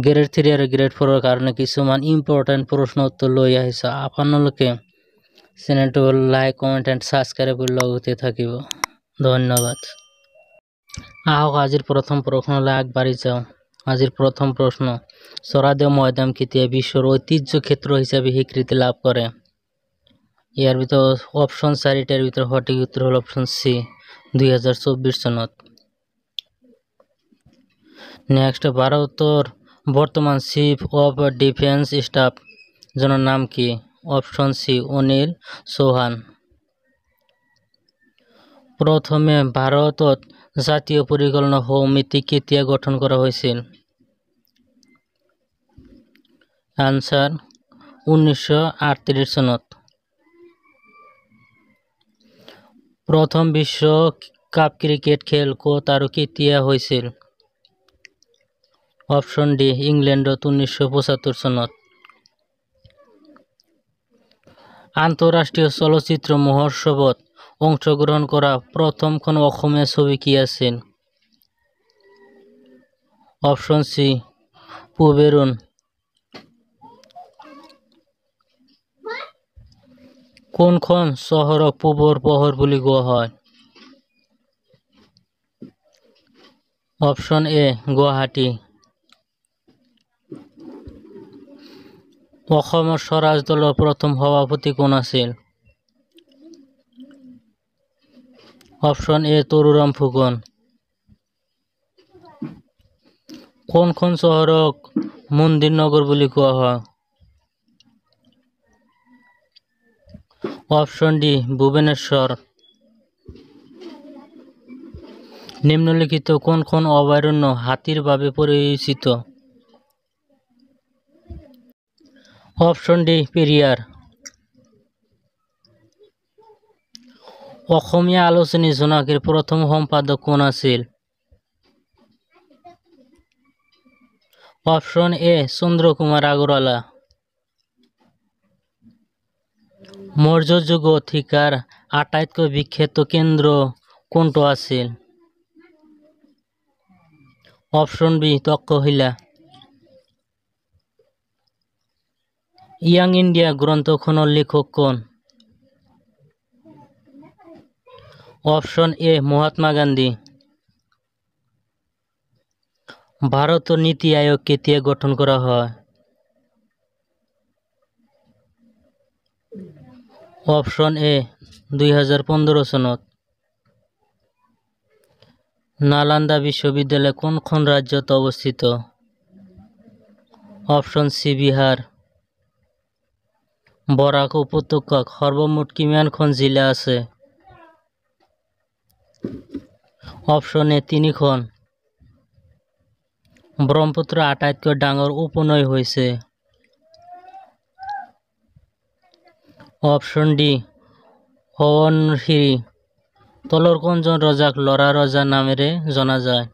Grade 3 আৰু grade 4 কাৰণে কিছুমান ইম্পৰ্টেণ্ট প্ৰশ্ন উত্তৰ লৈ আহিছে। আপোনালোকে চেনেলটো লাইক কমেণ্ট এণ্ড ছাবস্ক্ৰাইব কৰি লগতে থাকিব। ধন্যবাদ। আহক আজিৰ প্ৰথম প্ৰশ্নলৈ আগবাঢ়ি যাওঁ। আজিৰ প্ৰথম প্ৰশ্ন, চৰাইদেউ মৈদাম কেতিয়া বিশ্বৰ ঐতিহ্য ক্ষেত্ৰ হিচাপে স্বীকৃতি লাভ কৰে? ইয়াৰ ভিতৰত অপশ্যন 4টাৰ ভিতৰত সঠিক উত্তৰ হ'ল অপশ্যন চি, 2024 চনত। নেক্সট, ভাৰতৰ বৰ্তমান চিফ অফ ডিফেন্স ষ্টাফ জনৰ নাম কি? Option C, Anil Chauhan. প্ৰথমে ভাৰতত জাতীয় পৰিকল্পনা সমিতি কেতিয়া গঠন কৰা হৈছিল? আনসাৰ 1938 চনত। প্ৰথম বিশ্ব কাপ ক্ৰিকেট খেল ক'ত আৰু কেতিয়া হৈছিল? অপশ্যন ডি, ইংলেণ্ডত 1975 চনত। আন্তঃৰাষ্ট্ৰীয় চলচ্চিত্ৰ মহোৎসৱত অংশগ্ৰহণ কৰা প্ৰথমখন অসমীয়া ছবি কি আছিল? Option C, Puberun. কোনখন চহৰক পূবৰ পোহৰ বুলি কোৱা হয়? Option A, Guwahati. অসমৰ স্বৰাজ দলৰ প্ৰথম সভাপতি কোন আছিল? Option A, Taruram Phukan. কোনখন চহৰক মন্দিৰ নগৰ বুলি কোৱা হয়? Option D, Bhubaneswar. নিম্নলিখিত কোনখন অভয়াৰণ্য হাতীৰ বাবে পৰিচিত? Option D, Periyar. অসমীয়া আলোচনী জোনাকীৰ প্ৰথম সম্পাদক কোন আছিল? Option A, Chandrakumar Agarwala. মৌৰ্য যুগত শিক্ষাৰ আটাইতকৈ বিখ্যাত কেন্দ্ৰ কোনটো আছিল? Option B, Takshashila. Young India গ্ৰন্থখনৰ লেখক কোন? Option A, Mahatma Gandhi. ভাৰতৰ নীতি আয়োগ কেতিয়া গঠন কৰা হয়? অপশ্যন এ, 2015 চনত। নালন্দা বিশ্ববিদ্যালয় কোনখন ৰাজ্যত অৱস্থিত? Option C, Bihar. বৰাক উপত্যকাত সৰ্বমুঠ কিমানখন জিলা আছে? Option A, 3খন। ব্ৰহ্মপুত্ৰ আটাইতকৈ ডাঙৰ উপনৈ হৈছে? Option D, Subansiri. তলৰ কোনজন ৰজাক লৰা ৰজা নামেৰে জনা যায়?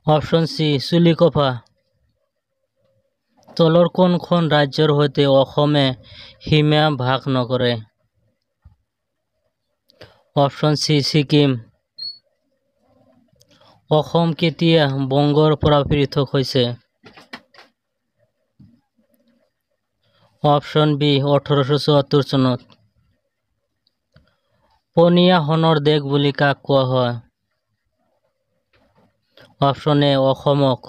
Option C, Sulikphaa. তলৰ কোনখন ৰাজ্যৰ সৈতে অসমে সীমা ভাগ নকৰে? Option C, Sikkim. অসম কেতিয়া বংগৰ পৰা পৃথক হৈছে? অপশ্যন বি, 1874 চনত। পনীয়া সোণৰ দেশ বুলি কাক কোৱা হয়? অপশ্যন এ, অসমক।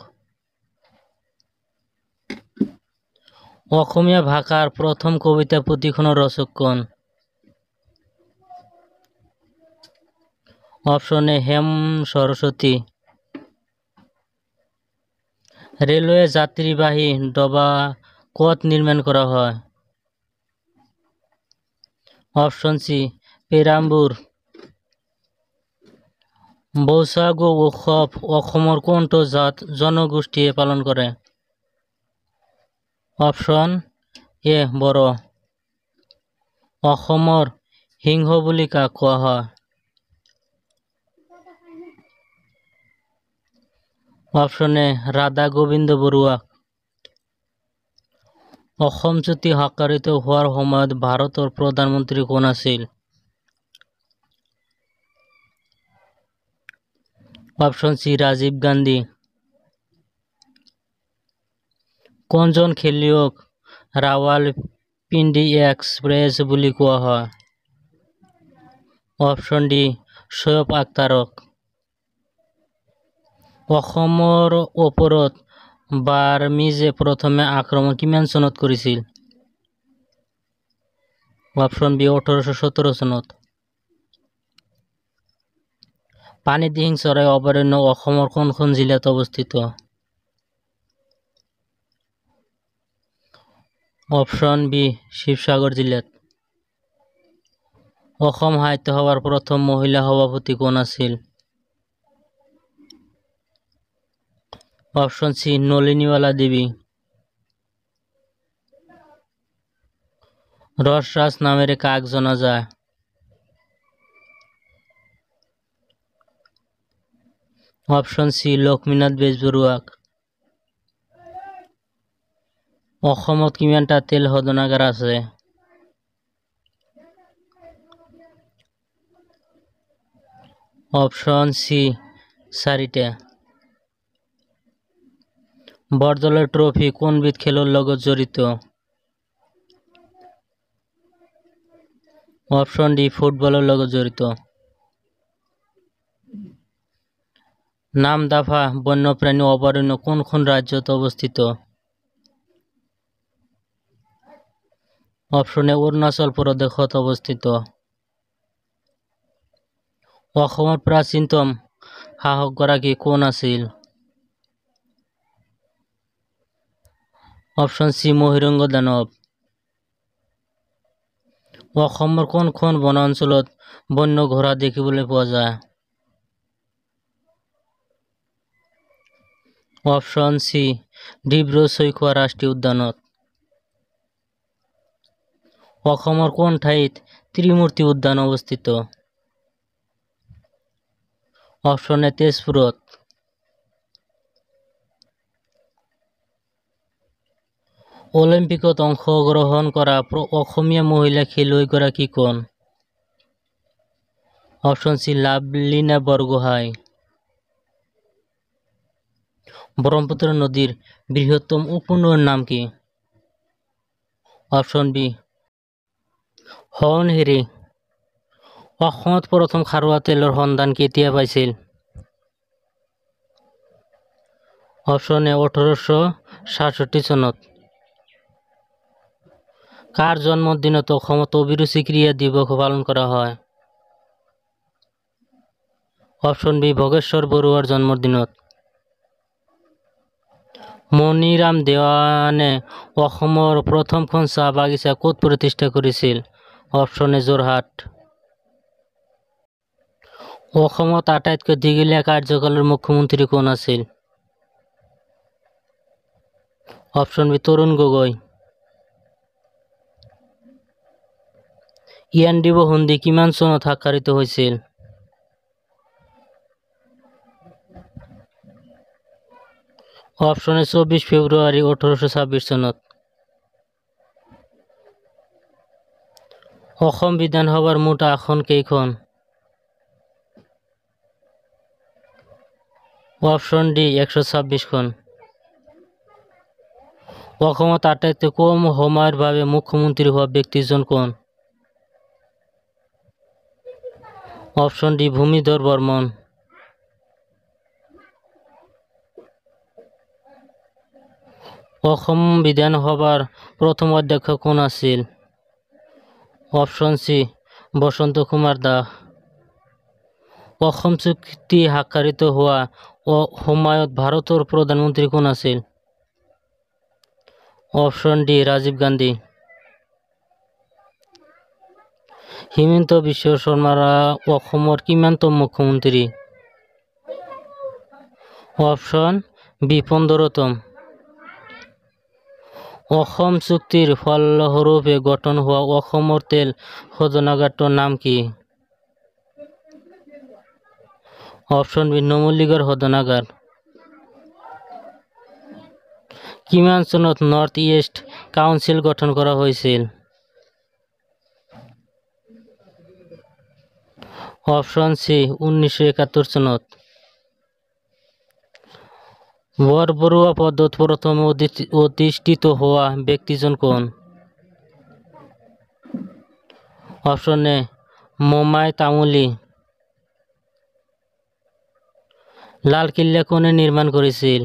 অসমীয়া ভাষাৰ প্ৰথম কবিতা পুথিখনৰ ৰচক কোন? অপশ্যন এ, হেম সৰস্বতী। ৰেলৱে যাত্ৰীবাহী ডবা ক'ত নিৰ্মাণ কৰা হয়? Option C, পেৰাম্বুৰ। বৈশাগু উৎসৱ অসমৰ কোনটো জনগোষ্ঠীয়ে পালন কৰে? Option A, Bodo. অসমৰ সিংহ বুলি কাক কোৱা হয়? অপশ্যন এ, ৰাধা গোবিন্দ বৰুৱাক। অসম চুক্তি স্বাক্ষৰিত হোৱাৰ সময়ত ভাৰতৰ প্ৰধানমন্ত্ৰী কোন আছিল? Option C Rajiv Gandhi. কোনজন খেলুৱৈক ৰাৱালপিণ্ডি এক্সপ্ৰেছ বুলি কোৱা হয়? অপশন ডি শোয়েব আখতাৰক। অসমৰ ওপৰত বাৰ্মিজে প্ৰথমে আক্ৰমণ কিমান চনত কৰিছিল? অপশন বি 1817 চনত। পানীদিহিং চৰাই অভয়াৰণ্য অসমৰ কোনখন জিলাত অৱস্থিত? অপশন বি শিৱসাগৰ জিলাত। অসম সাহিত্য সভাৰ প্ৰথম মহিলা সভাপতি কোন আছিল? অপশন সি নলিনীবালা দেৱী। ৰসৰাজ নামেৰে কাক জনা যায়? অপশন সি লক্ষ্মীনাথ বেজবৰুৱাক। অসমত কিমানটা তেল শোধনাগাৰ আছে? অপশন সি 4টা। বৰদলৈ ট্ৰফী কোনবিধ খেলৰ লগত জড়িত? অপশন ডি ফুটবলৰ লগত জড়িত। নামদাফা বন্যপ্ৰাণী অভয়াৰণ্য কোনখন ৰাজ্যত অৱস্থিত? অপশন এ অৰুণাচল প্ৰদেশত অৱস্থিত। অসমৰ প্ৰাচীনতম শাসকগৰাকী কোন আছিল? অপশন সি মহিৰংগ দানৱ। অসমৰ কোনখন বনাঞ্চলত বন্য ঘোঁৰা দেখিবলৈ পোৱা যায়? অপশন সি ডিব্ৰু-ছৈখোৱা ৰাষ্ট্ৰীয় উদ্যানত। অসমৰ কোন ঠাইত ত্ৰিমূৰ্তি উদ্যান অৱস্থিত? অপশন এ তেজপুৰত। অলিম্পিকত অংশগ্ৰহণ কৰা অসমীয়া মহিলা খেলুৱৈগৰাকী কোন? Option C Lovlina Borgohain. ব্ৰহ্মপুত্ৰ নদীৰ বৃহত্তম উপনৈৰ নাম কি? Option B Subansiri. অসমত প্ৰথম খাৰুৱা তেলৰ সন্ধান কেতিয়া পাইছিল? অপশন এ 1867 চনত। কাৰ জন্মদিনত অসমত অভিৰুচি ক্ৰীড়া দিৱস পালন কৰা হয়? অপশন বি ভোগেশ্বৰ বৰুৱাৰ জন্মদিনত। মণিৰাম দেৱানে অসমৰ প্ৰথমখন চাহ বাগিচা ক'ত প্ৰতিষ্ঠা কৰিছিল? Option A Jorhat. অসমত আটাইতকৈ দীঘলীয়া কাৰ্যকালৰ মুখ্যমন্ত্ৰী কোন আছিল? Option B Tarun Gogoi. Yandabo সন্ধি কিমান চনত স্বাক্ষৰিত হৈছিল? অপশন এ 24 ফেব্ৰুৱাৰী 1826 চনত। অসম বিধানসভাৰ মুঠ আসন কেইখন? অপশন ডি 126খন। অসমত আটাইতকৈ কম সময়ৰ বাবে মুখ্যমন্ত্ৰী হোৱা ব্যক্তিজন কোন? Option D Bhumidhar Barman. অসম বিধানসভাৰ প্ৰথম অধ্যক্ষ কোন আছিল? Option C Basanta Kumar Das. অসম চুক্তি স্বাক্ষৰিত হোৱা সময়ত ভাৰতৰ প্ৰধানমন্ত্ৰী কোন আছিল? Option D Rajiv Gandhi. হিমন্ত বিশ্ব শৰ্মা অসমৰ কিমানতম মুখ্যমন্ত্ৰী? Option B 15তম। অসম চুক্তিৰ ফলস্বৰূপে গঠন হোৱা অসমৰ তেল শোধনাগাৰটোৰ নাম কি? অপশন বি নুমলীগড় শোধনাগাৰ। কিমান চনত নৰ্থ ইষ্ট কাউন্সিল গঠন কৰা হৈছিল? অপশন সি 1971 চনত। বরবরুয়া পদ্ধতি প্রথম অধিষ্ঠিত হওয়া ব্যক্তিজন কোন? অপশন এ মোমাই তামুলি। লালকিল্লা কোনে নির্মাণ করেছিল?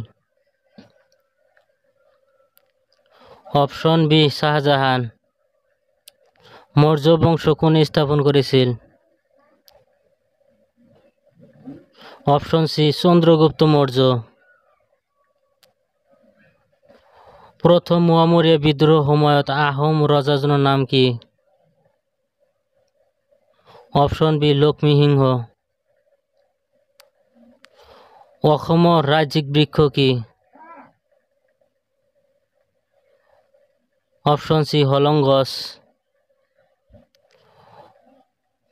Option B Shahjahan. মৌর্য বংশ কোনে স্থাপন করেছিল? Option C Chandragupta Maurya. প্রথম মুয়ামরিয়া বিদ্রোহ সময়ত আহোম ৰজাজনৰ নাম কি? Option B Lakshmi Singha. অসমৰ ৰাজ্যিক বৃক্ষ কি? অপশন সি হলং গছ।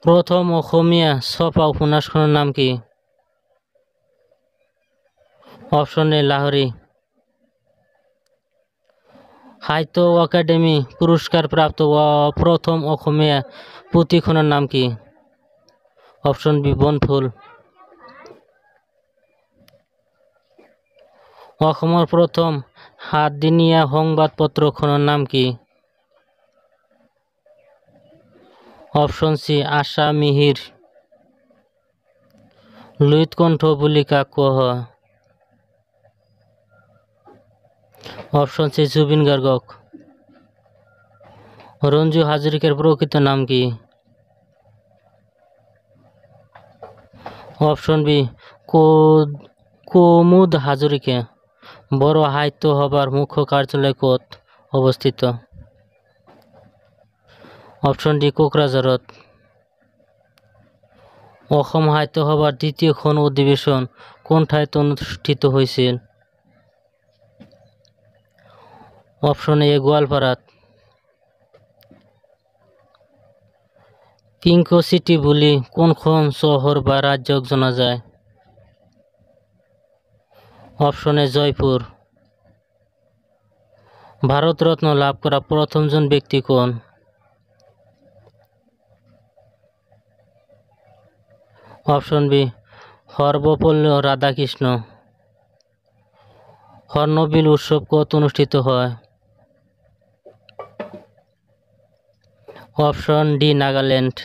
প্ৰথম অসমীয়া ছপা উপন্যাসখনৰ নাম কি? Option A Lahori. সাহিত্য একাডেমি পুৰস্কাৰ প্ৰাপ্ত প্ৰথম অসমীয়া পুথিখনৰ নাম কি? Option B Banaphul. অসমৰ প্ৰথম 7 দিনীয়া সংবাদপত্ৰখনৰ নাম কি? Option C Asha Mihir. লুইত কণ্ঠ বুলি কাক কোৱা হয়? অপশন সি জুবিন গাৰ্গক। ৰঞ্জু হাজৰিকাৰ প্ৰকৃত নাম কি? Option B Kumud Hazarika. বড়ো সাহিত্য সভাৰ মুখ্য কাৰ্যালয় ক'ত অৱস্থিত? অপশন ডি কোকৰাঝাৰত। অসম সাহিত্য সভাৰ দ্বিতীয়খন অধিৱেশন কোন ঠাইত অনুষ্ঠিত হৈছিল? অপশন এ গোৱালপাৰাত। পিংক চিটি বুলি কোনখন চহৰ বা ৰাজ্যক জনা যায়? Option A Jaipur. ভাৰত ৰত্ন লাভ কৰা প্ৰথমজন ব্যক্তি কোন? Option B Sarvepalli Radhakrishna. হর্নবিল উৎসব কত অনুষ্ঠিত হয়? Option D Nagaland.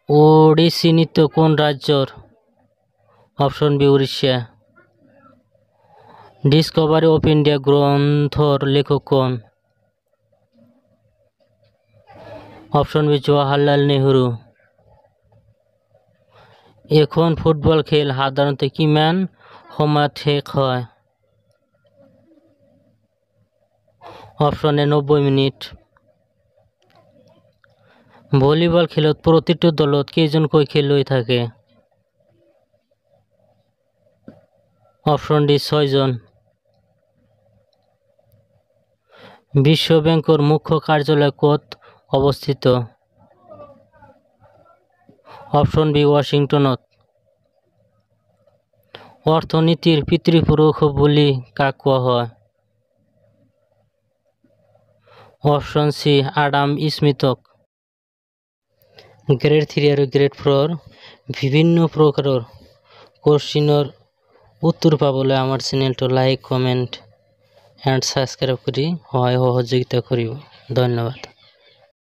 ওড়িশি নৃত্য কোন রাজ্যর? Option B Orissa. Discovery of India গ্রন্থর লেখক কোন? Option B Jawaharlal Nehru. এখন ফুটবল খেল সাধাৰণতে কিমান সময়ত শেষ হয়? Option A 90 minute. ভলীবল খেলত প্ৰতিটো দলত কেইজনকৈ খেলুৱৈ থাকে? অপশন ডি 6 জন। বিশ্ব বেংকৰ মুখ্য কাৰ্যালয় ক'ত অৱস্থিত? অপশন বি ওয়াশিংটনত। অৰ্থনীতিৰ পিতৃপুৰুষ বুলি কাক কোৱা হয়? অপশন সি আডাম স্মিথক। গ্ৰেড 3 আৰু গ্ৰেড 4 বিভিন্ন প্ৰকাৰৰ কোশ্চিনৰ উত্তৰ পাবলৈ আমাৰ চেনেলটো লাইক কমেণ্ট এণ্ড সাবস্ক্ৰাইব কৰি সহায় সহযোগিতা কৰিব। ধন্যবাদ।